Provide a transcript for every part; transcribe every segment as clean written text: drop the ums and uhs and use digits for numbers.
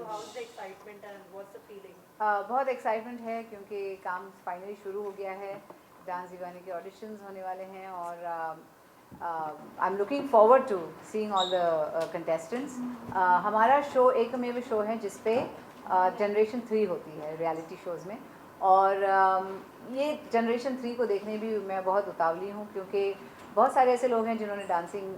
So how's the excitement and what's the feeling? बहुत excitement है क्योंकि काम फाइनली शुरू हो गया है। डांस दीवाने के ऑडिशंस होने वाले हैं और I am looking forward to seeing all the contestants. हमारा शो एकमेव शो है जिसपे जनरेशन 3 होती है रियलिटी शोज़ में, और ये जनरेशन 3 को देखने भी मैं बहुत उतावली हूँ क्योंकि बहुत सारे ऐसे लोग हैं जिन्होंने डांसिंग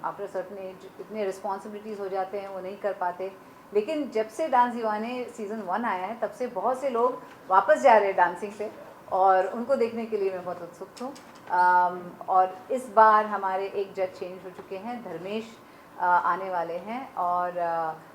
आफ्टर सर्टन एज इतने रिस्पॉन्सिबिलिटीज़ हो जाते हैं वो नहीं कर पाते, लेकिन जब से डांस दीवाने सीज़न 1 आया है तब से बहुत से लोग वापस जा रहे हैं डांसिंग पे, और उनको देखने के लिए मैं बहुत उत्सुक हूँ। और इस बार हमारे एक जज चेंज हो चुके हैं, धर्मेश आने वाले हैं और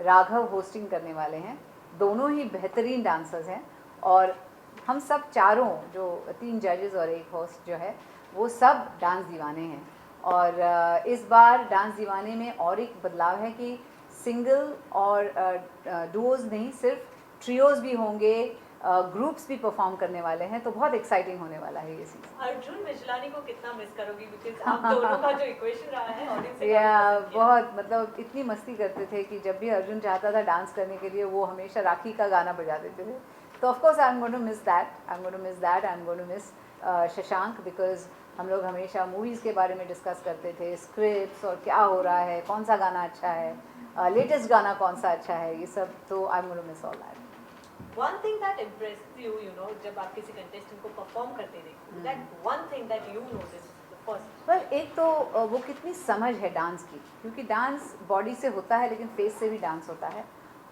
राघव होस्टिंग करने वाले हैं। दोनों ही बेहतरीन डांसर्स हैं और हम सब चारों जो 3 जजेस और एक होस्ट जो है वो सब डांस दीवाने हैं। और इस बार डांस दीवाने में और एक बदलाव है कि सिंगल और डुओज नहीं, सिर्फ ट्रियोज भी होंगे, ग्रुप्स भी परफॉर्म करने वाले हैं, तो बहुत एक्साइटिंग होने वाला है ये सीज़न। अर्जुन मिजलानी को कितना मिस करोगी? बिकॉज आप दोनों का जो इक्वेशन रहा है ऑडियंस से या काफी पसंद किया। बहुत मतलब इतनी मस्ती करते थे कि जब भी अर्जुन चाहता था डांस करने के लिए वो हमेशा राखी का गाना बजा देते थे। तो of course I am going to miss that, I am going to miss that, I am going to miss Shashank, because हम लोग हमेशा मूवीज़ के बारे में डिस्कस करते थे, स्क्रिप्ट्स और क्या हो रहा है, कौन सा गाना अच्छा है, लेटेस्ट गाना कौन सा अच्छा है, ये सब। तो I am going to miss all that. One thing that impressed you, you know, जब आप किसी कंटेस्टेंट को परफॉर्म करते देखते, that one thing that you noticed the first. Well एक तो वो कितनी समझ है डांस की, क्योंकि डांस बॉडी से होता है लेकिन फेस से भी डांस होता है,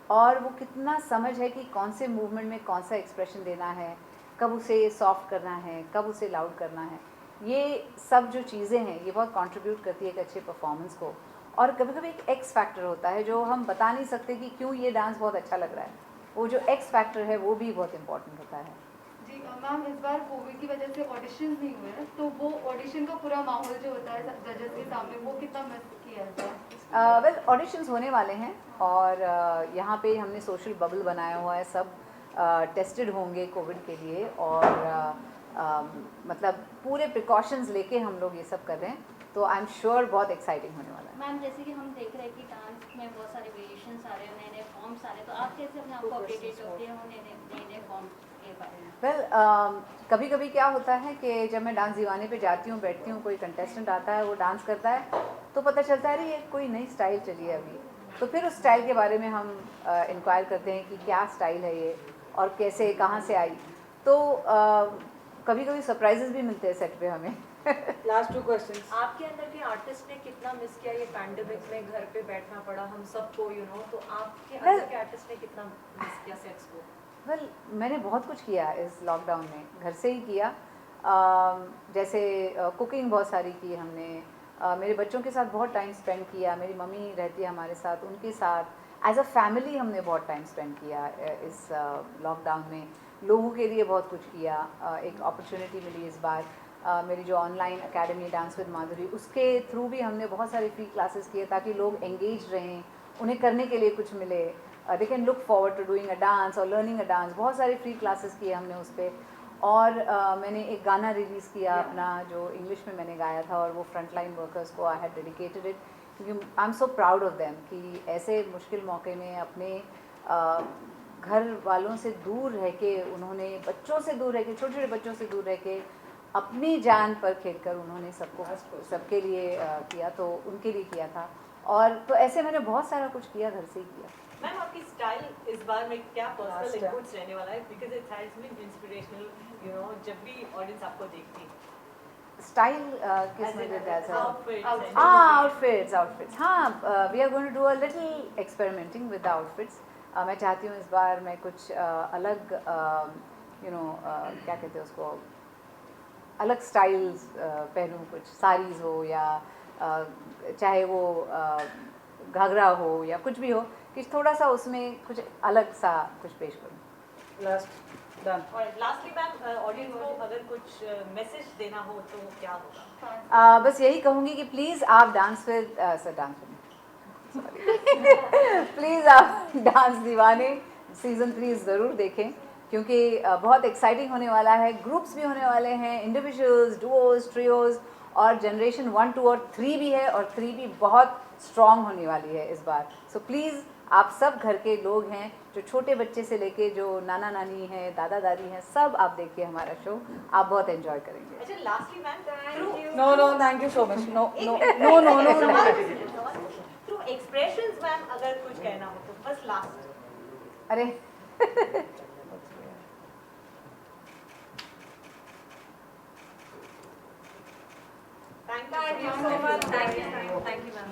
और वो कितना समझ है कि कौन से मूवमेंट में कौन सा एक्सप्रेशन देना है, कब उसे सॉफ्ट करना है, कब उसे लाउड करना है। ये सब जो चीज़ें हैं ये बहुत कंट्रीब्यूट करती है एक अच्छे परफॉर्मेंस को। और कभी कभी एक एक्स फैक्टर होता है जो हम बता नहीं सकते कि क्यों ये डांस बहुत अच्छा लग रहा है, वो जो एक्स फैक्टर है वो भी बहुत इम्पोर्टेंट होता है। जी मैम, इस बार कोविड की वजह से ऑडिशंस नहीं हुए हैं, तो वो ऑडिशन का पूरा माहौल जो होता है जजेस के सामने वो कितना मिस किया है? वेल ऑडिशंस होने वाले हैं और यहाँ पे हमने सोशल बबल बनाया हुआ है, सब टेस्टेड होंगे कोविड के लिए, और मतलब पूरे प्रिकॉशंस लेके हम लोग ये सब कर रहे हैं, तो आई एम श्योर बहुत एक्साइटिंग होने वाला है। मैम जैसे कि हम देख रहे हैं कि डांस में बहुत सारे वेरिएशंस आ रहे हैं, नए नए फॉर्म्स आ रहे हैं, तो आप कैसे अपने आप को अपडेटेड रखते हैं नए नए फॉर्म के बारे में? वेल कभी कभी क्या होता है कि जब मैं डांस दीवाने पे जाती हूँ, बैठती हूँ, कोई कंटेस्टेंट आता है, वो डांस करता है, तो पता चलता है अरे ये कोई नई स्टाइल चली है अभी, तो फिर उस स्टाइल के बारे में हम इंक्वायर करते हैं कि क्या स्टाइल है ये और कैसे कहाँ से आई। तो कभी कभी सरप्राइजेस भी मिलते हैं सेट पे हमें। Last 2 questions. आपके अंदर के आर्टिस्ट ने कितना मिस किया ये पैंडेमिक में, घर पे बैठना पड़ा हम सबको, यू नो, तो आपके अंदर के आर्टिस्ट ने कितना मिस किया सेट्स को? वेल मैंने बहुत कुछ किया इस लॉकडाउन में, घर से ही किया। जैसे कुकिंग बहुत सारी की हमने, मेरे बच्चों के साथ बहुत टाइम स्पेंड किया, मेरी मम्मी रहती है हमारे साथ, उनके साथ एज अ फैमिली हमने बहुत टाइम स्पेंड किया इस लॉकडाउन में, लोगों के लिए बहुत कुछ किया। एक अपॉर्चुनिटी मिली इस बार, मेरी जो ऑनलाइन एकेडमी डांस विद माधुरी, उसके थ्रू भी हमने बहुत सारे फ्री क्लासेस किए ताकि लोग एंगेज रहें, उन्हें करने के लिए कुछ मिले, they can look forward to doing a dance और लर्निंग अ डांस। बहुत सारे फ्री क्लासेस किए हमने उस पर। और मैंने एक गाना रिलीज़ किया अपना जो इंग्लिश में मैंने गाया था, और वो फ्रंटलाइन वर्कर्स को आई हैड डेडिकेटेड इट, क्योंकि I am so proud of them कि ऐसे मुश्किल मौके में अपने घर वालों से दूर रह के, उन्होंने बच्चों से दूर रह के, छोटे छोटे बच्चों से दूर रह के अपनी जान पर खेलकर उन्होंने सबके लिए किया, तो उनके लिए किया था। और तो ऐसे मैंने बहुत सारा कुछ किया, घर से ही किया। मैम आपकी स्टाइल इस बार में क्या पर्सनल इनपुट्स रहने वाला है? Because it has been inspirational, you know, जब भी ऑडियंस आपको देखती है। स्टाइल किस में देता है? आउटफिट्स। आउटफिट्स हाँ, we are going to do a little experimenting with the outfits. मैं चाहती हूँ इस बार मैं कुछ अलग क्या कहते हैं उसको, अलग स्टाइल्स पहनूँ, कुछ साड़ीज़ हो या चाहे वो घाघरा हो या कुछ भी हो, कि थोड़ा सा उसमें कुछ अलग सा कुछ पेश करूँ। Last done. और लास्टली मैम ऑडियंस को अगर कुछ मैसेज देना हो तो क्या होगा? बस यही कहूँगी कि प्लीज़ आप डांस विद प्लीज़ आप डांस दीवाने सीज़न 3 ज़रूर देखें, क्योंकि बहुत एक्साइटिंग होने वाला है। ग्रुप्स भी होने वाले हैं, इंडिविजुअल्स, डुओज, ट्रियोज, और जनरेशन 1, 2 और 3 भी है, और 3 भी बहुत स्ट्रॉन्ग होने वाली है इस बार। सो प्लीज़ आप सब घर के लोग हैं, जो छोटे बच्चे से लेके जो नाना नानी हैं, दादा दादी हैं, सब आप देखिए हमारा शो, आप बहुत एंजॉय करेंगे। अच्छा lastly ma'am, No, no, thank you so much. No, no, no, no, no, no. Through expressions ma'am अगर कुछ कहना हो तो बस लास्ट। अरे thank you so much, thank you ma'am.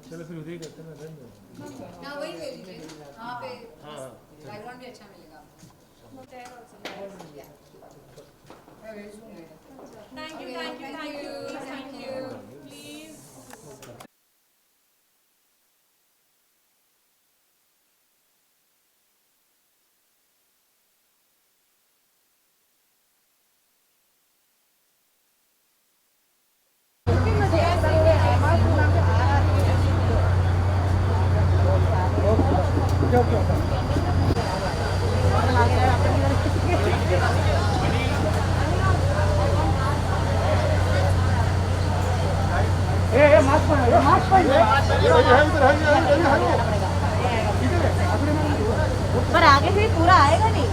चलो फिर उधर ही करते हैं ना। हाँ वही ले लीजिए, वहाँ पे बैकग्राउंड भी अच्छा मिलेगा आपको। Thank you, thank you, thank you, thank you, please. पर आगे से पूरा आएगा नहीं।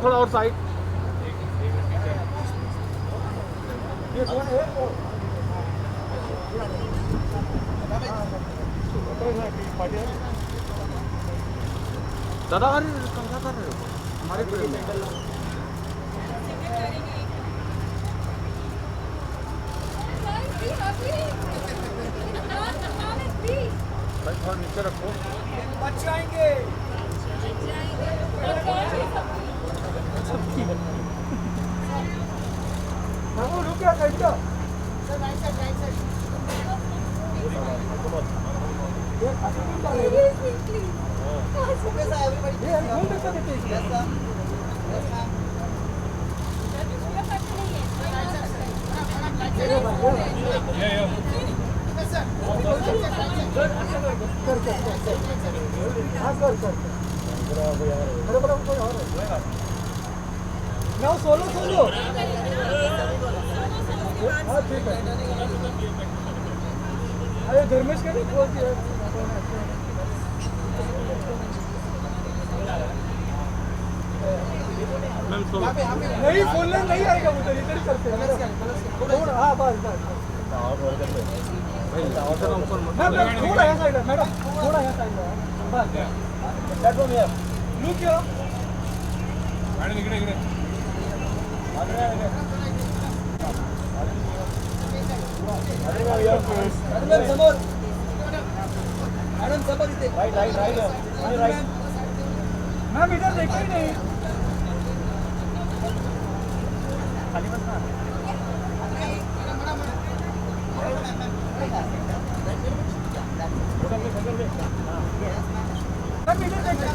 थोड़ा और साइड। दादा अरे क्या कर रहे हो हमारे फिल्म में? भाई थोड़ा नीचे रखो। बच्चे आएंगे। रुक गया साइड का। सोलो सोलो हाँ ठीक है। अरे धर्मेश का नहीं बोल दिया नहीं बोलना नहीं आएगा उधर इधर चलते हैं। हाँ बस बस थोड़ा यहाँ साइड है मैडम, थोड़ा यहाँ साइड है बस। लुक क्या मैडम इकडे इकडे समोर मॅडम समोर इथे राईट मॅम इधर देखा ही नहीं। खाली बस ना मॅम इधर देखा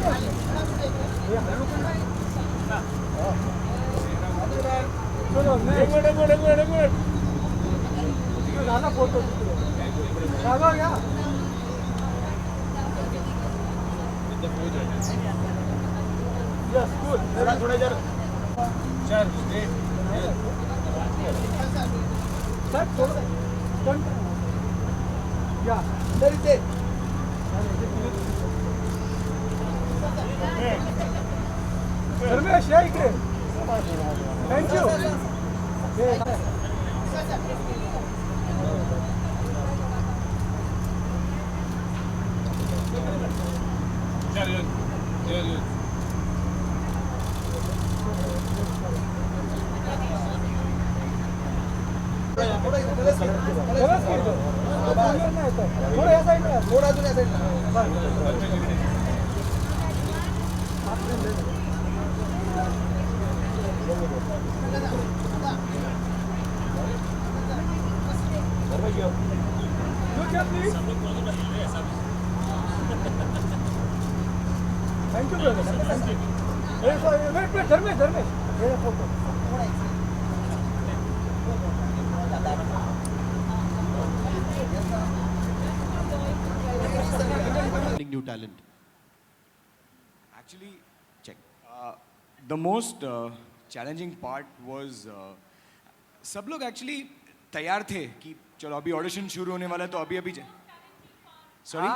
चलो गाना फोटो राघव क्या यस गुड थोड़ा थोड़ा इधर चल सर थोड़ा टर्न या इधर इधर धर्मेश या इकडे थैंक यू थोड़ा या साइड में, थोड़ा अजून या साइड में. Look at me. Thank you, brother. Thank you. Wait, Dharmesh. Here, photo. New talent. Actually, check. The most challenging part was सब लोग एक्चुअली तैयार थे कि चलो अभी ऑडिशन शुरू होने वाला है तो अभी sorry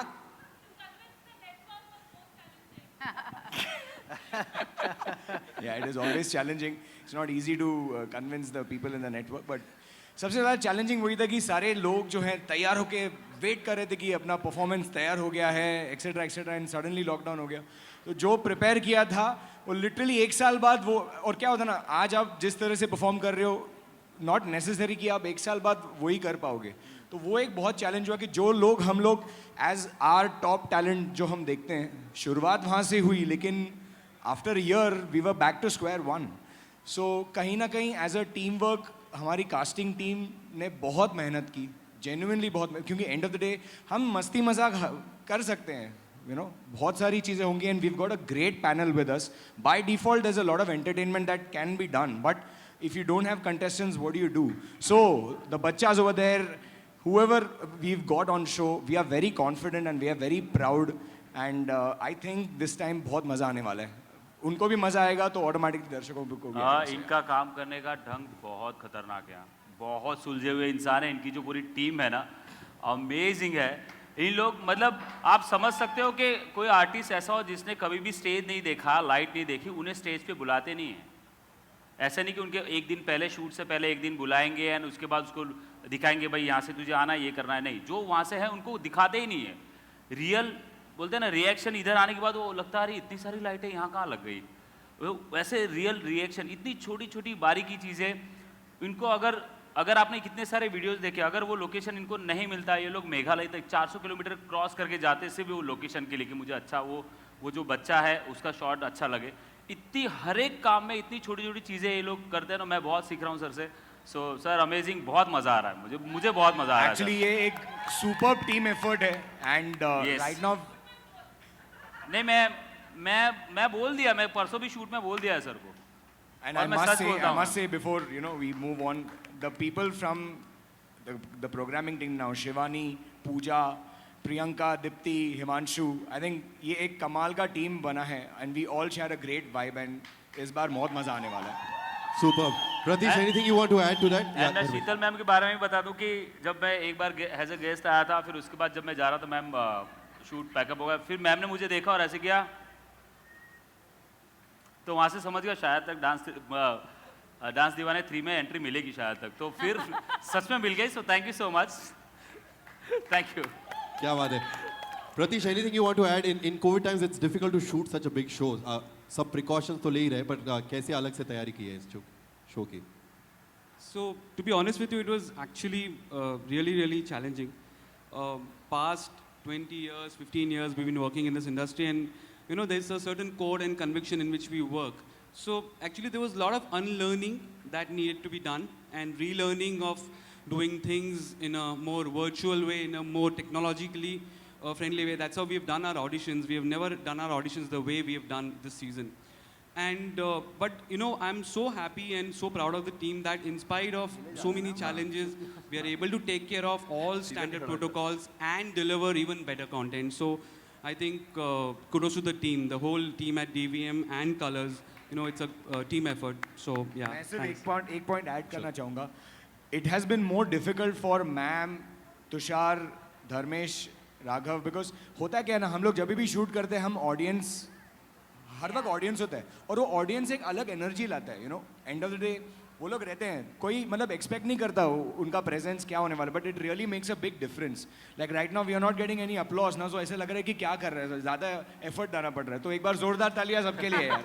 yeah, it is always challenging. It's not easy to convince the people in the network, but सबसे ज़्यादा चैलेंजिंग वही था कि सारे लोग जो हैं तैयार होके वेट कर रहे थे कि अपना परफॉर्मेंस तैयार हो गया है etcetera etcetera and suddenly lockdown हो गया. तो जो प्रिपेयर किया था वो लिटरली 1 साल बाद वो, और क्या होता ना, आज आप जिस तरह से परफॉर्म कर रहे हो नॉट नेसेसरी कि आप 1 साल बाद वही कर पाओगे. तो वो एक बहुत चैलेंज हुआ कि जो लोग हम लोग एज आर टॉप टैलेंट जो हम देखते हैं, शुरुआत वहाँ से हुई, लेकिन after year we were back to square one. So कहीं ना कहीं एज अ टीम वर्क हमारी कास्टिंग टीम ने बहुत मेहनत की, जेन्युइनली बहुत, क्योंकि एंड ऑफ द डे हम मस्ती मजाक कर सकते हैं, you know, बहुत सारी चीज़ें होंगी and we've got a great panel with us. By default there is a lot of entertainment that can be done, but if you don't have contestants, what do you do? So the bachas over there, whoever we've got on show, we are very confident and we are very proud, and I think this time बहुत मज़ा आने वाला है. उनको भी मज़ा आएगा तो ऑटोमेटिकली दर्शकों को भी. हाँ, इनका काम करने का ढंग बहुत खतरनाक है, बहुत सुलझे हुए इंसान है. इनकी जो पूरी टीम है ना, अमेजिंग है. इन लोग, मतलब आप समझ सकते हो कि कोई आर्टिस्ट ऐसा हो जिसने कभी भी स्टेज नहीं देखा, लाइट नहीं देखी, उन्हें स्टेज पे बुलाते नहीं हैं. ऐसा नहीं कि उनके एक दिन पहले, शूट से पहले एक दिन बुलाएंगे एंड उसके बाद उसको दिखाएंगे भाई यहाँ से तुझे आना है, ये करना है. नहीं, जो वहाँ से है उनको दिखाते ही नहीं है. रियल बोलते हैं ना, रिएक्शन इधर आने के बाद वो लगता है अरे इतनी सारी लाइटें यहाँ कहाँ लग गई. वैसे रियल रिएक्शन, इतनी छोटी छोटी बारीकी चीज़ें इनको, अगर आपने कितने सारे वीडियोस देखे, अगर वो लोकेशन इनको नहीं मिलता, ये लोग मेघालय तक 400 किलोमीटर क्रॉस करके जाते सिर्फ वो लोकेशन के लिए कि मुझे अच्छा वो जो बच्चा है उसका शॉट अच्छा लगे. इतनी हर एक काम में इतनी छोटी छोटी चीज़ें ये लोग करते हैं ना. मैं बहुत सीख रहा हूँ सर से. सो सर अमेजिंग, बहुत मज़ा आ रहा है मुझे बहुत मज़ा आ रहा है. एक्चुअली ये एक सुपर टीम एफर्ट है एंड राइट नाउ. नहीं, मैं बोल दिया, मैं परसों भी शूट में बोल दिया है सर को. And I must say before we move on, the people from the programming team now, Shivani, Pooja, Priyanka, Dipti, Himanshu, I think ये एक कमाल का टीम बना है and we all share a great vibe and इस बार बहुत मजा आने वाला है. Superb. Pratish, anything you want to add to that? मैं शीतल मैम के बारे में बता दूं कि जब मैं एक बार एज अ गेस्ट आया था, फिर उसके बाद जब मैं जा रहा था मैम शूट पैकअप हो गया, फिर मैम ने मुझे देखा और ऐसे किया, तो वहाँ से समझ गया शायद तक डांस दीवाने 3 में एंट्री मिलेगी शायद तक. तो फिर सच में मिल गई. So thank you so much. Thank you. क्या बात है. Pratish, anything you want to add? In COVID times, it's difficult to shoot such a big show. सब precautions तो ले ही रहे, but कैसे अलग से तैयारी की है इस शो की? So, to be honest with you, it was actually really challenging. Past 20 years, 15 years, we've been working in this industry, and there's a certain code and conviction in which we work. So, actually, there was a lot of unlearning that needed to be done, and relearning of doing things in a more virtual way, in a more technologically friendly way. That's how we've done our auditions. We have never done our auditions the way we have done this season. And but I'm so happy and so proud of the team that in spite of so many challenges, we are able to take care of all standard protocols and deliver even better content. So I think kudos to the team, the whole team at DVM and Colors. It's a team effort. So yeah. मैं सिर्फ एक point add करना चाहूँगा. It has been more difficult for ma'am, Tushar, Dharmesh, Raghav, because होता क्या है ना, हम लोग जब भी शूट करते हैं हम ऑडियंस, हर वक्त ऑडियंस होता है और वो ऑडियंस एक अलग एनर्जी लाता है. एंड ऑफ द डे वो लोग रहते हैं, कोई मतलब एक्सपेक्ट नहीं करता उनका प्रेजेंस क्या होने वाला, but it really makes a big difference. Like right now we are not getting any applause ना, सो ऐसे लग रहा है कि क्या कर रहे हैं, ज़्यादा एफर्ट डालना पड़ रहा है. तो एक बार जोरदार तालियां सबके लिए यार.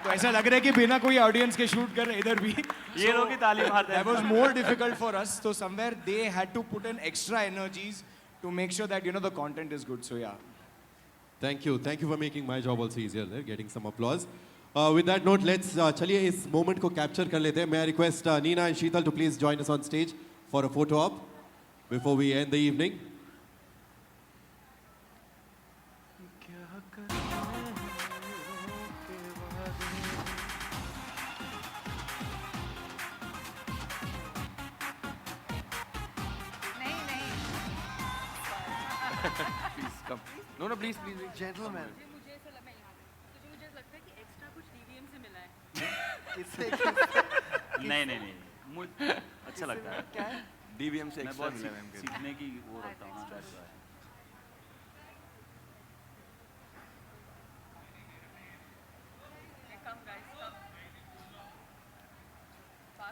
तो ऐसा लग रहा है कि बिना कोई ऑडियंस के शूट कर रहे इधर भी ये लोग ही ताली मारते हैं। That was more difficult for us. So somewhere they had to put in extra energies to make sure that the content is good. So yeah. Thank you for making my job also easier there, getting some applause. With that note, let's चलिए इस moment को capture कर लेते हैं. May I request Neena and Sheetal to please join us on stage for a photo op before we end the evening. Please come. No, please. Gentlemen. नहीं मुझे अच्छा लगता है। क्या है? DVM से मैं extra बहुत मिला है हमको। सीखने की वो रखता हूँ ना, that's why।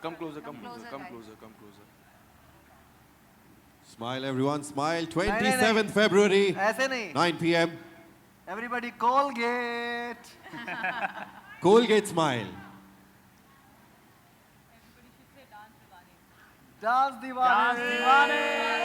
Come closer. Smile everyone, smile. नहीं, 27th February, ऐसे नहीं. 9 p.m. Everybody Colgate. Colgate smile. Dance Diwali.